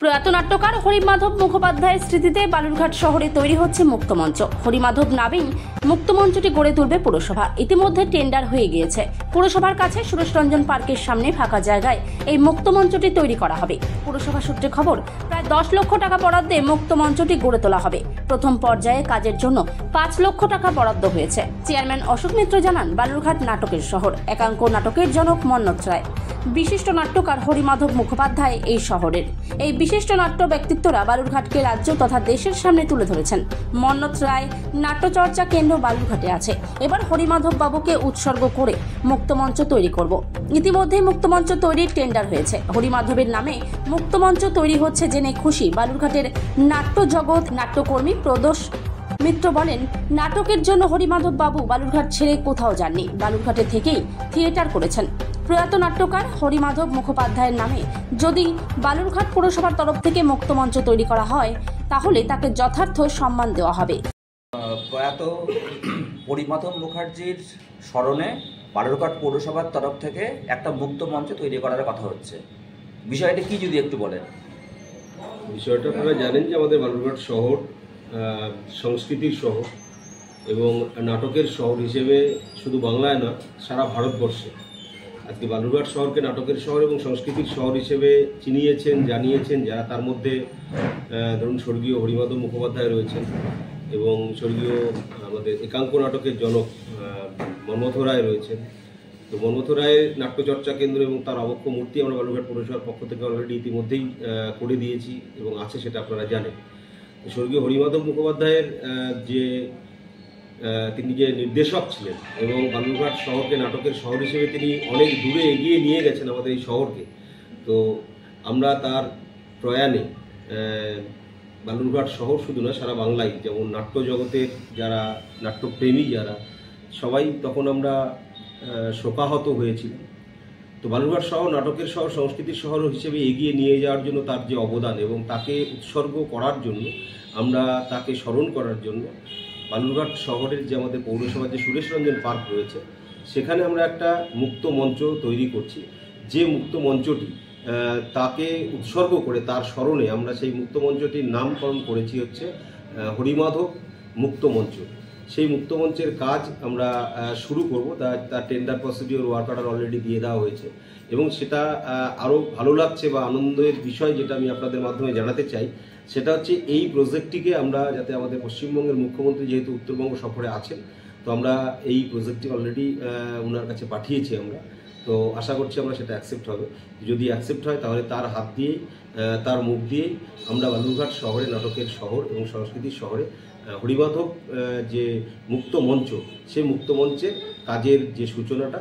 প্রয়াত নাট্যকার হরিমাধব মুখোপাধ্যায়ের স্মৃতিতে বালুরঘাট শহরে তৈরি হচ্ছে মুক্তমঞ্চ। হরিমাধব নামেই মুক্তমঞ্চটি গড়ে তুলবে পুরসভা। ইতিমধ্যে টেন্ডার হয়ে গিয়েছে। পুরসভার কাছে সুরেশরঞ্জন পার্কের সামনে ফাঁকা জায়গায় এই মুক্তমঞ্চটি তৈরি করা হবে। পুরসভা সূত্রে খবর, প্রায় 10 লক্ষ টাকা বরাদ্দে মুক্তমঞ্চটি গড়ে তোলা হবে। প্রথম পর্যায়ে কাজের জন্য 5 লক্ষ টাকা বরাদ্দ হয়েছে। চেয়ারম্যান অশোক মিত্র জানান, বালুরঘাট নাটকের শহর, একাঙ্ক নাটকের জনক মন্নত রায়, বিশিষ্ট নাট্যকার হরিমাধব মুখোপাধ্যায় এই শহরের। এই বিশিষ্ট নাট্য ব্যক্তিত্বরা বালুরঘাটকে রাজ্য তথা দেশের সামনে তুলে ধরেছেন। মন্নত রায় নাট্যচর্চা কেন্দ্র বালুরঘাটে আছে। এবার হরিমাধব বাবুকে উৎসর্গ করে মুক্তমঞ্চ তৈরি করব। ইতিমধ্যে মুক্তমঞ্চ তৈরির টেন্ডার হয়েছে। হরিমাধবের নামে মুক্তমঞ্চ তৈরি হচ্ছে জেনে খুশি বালুরঘাটের নাট্য জগৎ। নাট্যকর্মী প্রদোষ মিত্র বলেন, নাটকের জন্য হরিমাধব বাবু বালুরঘাট ছেড়ে কোথাও যাননি, বালুরঘাটে থেকেই থিয়েটার করেছেন। প্রয়াত নাট্যকার হরিমাধব মুখোপাধ্যায়ের নামে যদি বালুরঘাট পুরসভার তরফ থেকে মুক্তমঞ্চ তৈরি করা হয়, তাহলে তাকে যথার্থ সম্মান দেওয়া হবে। প্রয়াত হরিমাধব মুখার্জির স্মরণে বালুরঘাট পৌরসভার তরফ থেকে একটা মুক্তমঞ্চ তৈরি করার কথা হচ্ছে। বিষয়টা কি যদি একটু বলেন? বিষয়টা আপনারা জানেন যে আমাদের বালুরঘাট শহর সংস্কৃতির শহর এবং নাটকের শহর হিসেবে শুধু বাংলায় না, সারা ভারতবর্ষে আজকে বালুরঘাট শহরকে নাটকের শহর এবং সংস্কৃতির শহর হিসেবে চিনিয়েছেন, জানিয়েছেন যারা, তার মধ্যে ধরুন স্বর্গীয় হরিমাধব মুখোপাধ্যায় রয়েছেন এবং স্বর্গীয় আমাদের একাঙ্ক নাটকের জনক মন্নত রায় রয়েছেন। তো মন্নত রায়ের নাট্যচর্চা কেন্দ্র এবং তার অবক্ষ মূর্তি আমরা বালুরঘাট পৌরসভার পক্ষ থেকে অলরেডি ইতিমধ্যেই করে দিয়েছি এবং আছে, সেটা আপনারা জানেন। স্বর্গীয় হরিমাধব মুখোপাধ্যায়ের তিনি যে নির্দেশক ছিলেন এবং বালুরঘাট শহরকে নাটকের শহর হিসেবে তিনি অনেক দূরে এগিয়ে নিয়ে গেছেন আমাদের এই শহরকে। তো আমরা তার প্রয়াণে বালুরঘাট শহর শুধু না, সারা বাংলায়, যেমন নাট্য জগতের যারা নাট্যপ্রেমী যারা, সবাই তখন আমরা শোকাহত হয়েছিল। তো বালুরঘাট শহর নাটকের শহর, সংস্কৃতির শহর হিসেবে এগিয়ে নিয়ে যাওয়ার জন্য তার যে অবদান এবং তাকে উৎসর্গ করার জন্য, আমরা তাকে স্মরণ করার জন্য বালুরঘাট শহরের যে আমাদের পৌরসভার যে সুরেশরঞ্জন পার্ক রয়েছে, সেখানে আমরা একটা মুক্ত মঞ্চ তৈরি করছি। যে মুক্ত মঞ্চটি তাকে উৎসর্গ করে, তার স্মরণে আমরা সেই মুক্ত মঞ্চটির নামকরণ করেছি হচ্ছে হরিমাধব মুক্ত মঞ্চ। সেই মুক্তমঞ্চের কাজ আমরা শুরু করব। তার tender procedure work order already দিয়ে দেওয়া হয়েছে এবং সেটা আরও ভালো লাগছে বা আনন্দের বিষয় যেটা আমি আপনাদের মাধ্যমে জানাতে চাই, সেটা হচ্ছে এই প্রজেক্টটিকে আমরা যাতে আমাদের পশ্চিমবঙ্গের মুখ্যমন্ত্রী যেহেতু উত্তরবঙ্গ সফরে আছেন, তো আমরা এই প্রজেক্টটি অলরেডি ওনার কাছে পাঠিয়েছি আমরা। তো আশা করছি আমরা সেটা অ্যাকসেপ্ট হবে। যদি অ্যাকসেপ্ট হয় তাহলে তার হাত দিয়েই, তার মুখ দিয়েই আমরা বালুরঘাট শহরে, নাটকের শহর এবং সংস্কৃতির শহরে হরিমাধব যে মুক্ত মঞ্চ, সেই মুক্ত মঞ্চের কাজের যে সূচনাটা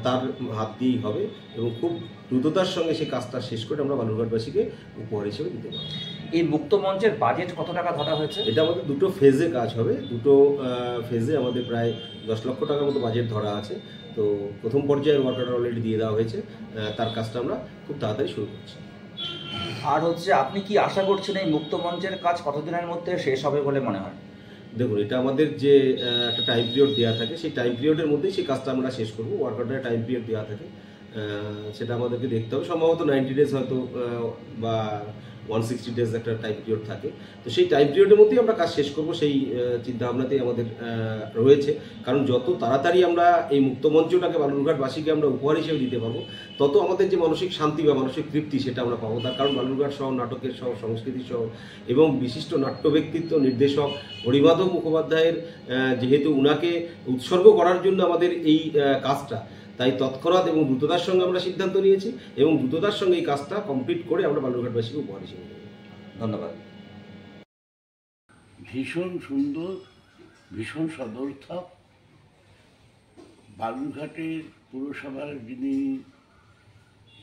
তার হাত দিয়েই হবে এবং খুব দ্রুততার সঙ্গে সেই কাজটা শেষ করে আমরা বালুরঘাটবাসীকে উপহার হিসেবে দিতে পারব। এই মুক্ত মঞ্চের বাজেট কত টাকা ধরা হয়েছে? এটা আমাদের দুটো ফেজে কাজ হবে। দুটো ফেজে আমাদের প্রায় 10 লক্ষ টাকার মতো বাজেট ধরা আছে। তো প্রথম পর্যায়ের ওয়ার্ক অর্ডার অলরেডি দিয়ে দেওয়া হয়েছে, তার কাজটা আমরা খুব তাড়াতাড়ি শুরু করছি। আর হচ্ছে, আপনি কি আশা করছেন এই মুক্ত মঞ্চের কাজ কতদিনের মধ্যে শেষ হবে বলে মনে হয়? দেখুন, এটা আমাদের যে একটা টাইম পিরিয়ড দেওয়া থাকে, সেই টাইম পিরিয়ডের মধ্যেই সেই কাজটা আমরা শেষ করবো। ওয়ার্ক অর্ডারের টাইম পিরিয়ড দেওয়া থাকে, সেটা আমাদেরকে দেখতে হবে। সম্ভবত 90 ডেজ হয়তো বা 160 ডেজ একটা টাইম পিরিয়ড থাকে। তো সেই টাইম পিরিয়ডের মধ্যেই আমরা কাজ শেষ করবো, সেই চিন্তাভাবনাতেই আমাদের রয়েছে। কারণ যত তাড়াতাড়ি আমরা এই মুক্তমঞ্চটাকে বালুরঘাটবাসীকে আমরা উপহার হিসেবে দিতে পারবো, তত আমাদের যে মানসিক শান্তি বা মানসিক তৃপ্তি সেটা আমরা পাবো। তার কারণ বালুরঘাট শহর নাটকের শহর, সংস্কৃতির শহর এবং বিশিষ্ট নাট্য ব্যক্তিত্ব নির্দেশক হরিমাধব মুখোপাধ্যায়ের যেহেতু উনাকে উৎসর্গ করার জন্য আমাদের এই কাজটা, তাই তৎক্ষণাৎ এবং দ্রুততার সঙ্গে আমরা সিদ্ধান্ত নিয়েছি এবং দ্রুততার সঙ্গে এই কাজটা কমপ্লিট করে আমরা বালুরঘাটবাসীকে উপহার হিসেবে দেব। ধন্যবাদ। ভীষণ সুন্দর, ভীষণ সদর্থক। বালুরঘাটের পুরসভার যিনি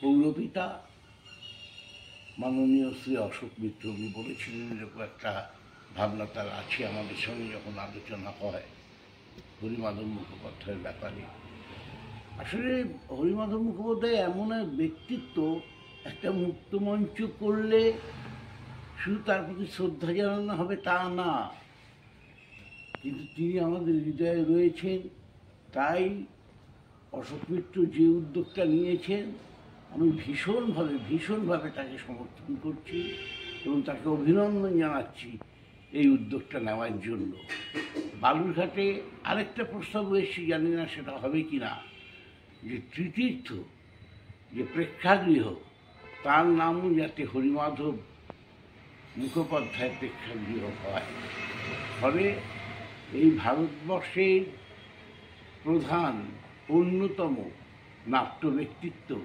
পৌরপিতা মাননীয় শ্রী অশোক মিত্র, উনি বলেছিলেন এরকম একটা ভাবনা তার আছে। আমাদের সঙ্গে যখন আলোচনা হয় হরিমাধব মুখোপাধ্যায়ের ব্যাপারে, আসলে হরিমাধব মুখোপাধ্যায় এমন এক ব্যক্তিত্ব, একটা মুক্তমঞ্চ করলে শুধু তার প্রতি শ্রদ্ধা জানানো হবে তা না, কিন্তু তিনি আমাদের হৃদয়ে রয়েছেন। তাই অশোক মিত্র যে উদ্যোগটা নিয়েছেন আমি ভীষণভাবে তাকে সমর্থন করছি এবং তাকে অভিনন্দন জানাচ্ছি এই উদ্যোগটা নেওয়ার জন্য। বালুরঘাটে আরেকটা প্রস্তাব এসেছে, জানি না সেটা হবে কি না, যে তৃতীর্থ যে প্রেক্ষাগৃহ তার নামও যাতে হরিমাধব মুখোপাধ্যায় প্রেক্ষাগৃহ হয়। ফলে এই ভারতবর্ষের প্রধান অন্যতম নাট্য ব্যক্তিত্ব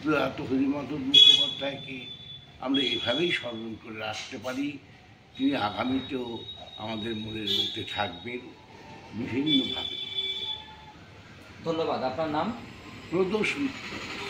প্রয়াত হরিমাধব মুখোপাধ্যায়কে আমরা এভাবেই স্মরণ করে রাখতে পারি। তিনি আগামীতেও আমাদের মনের মধ্যে থাকবেন বিভিন্নভাবে। ধন্যবাদ। আপনার নাম? প্রদোষ মিত্র।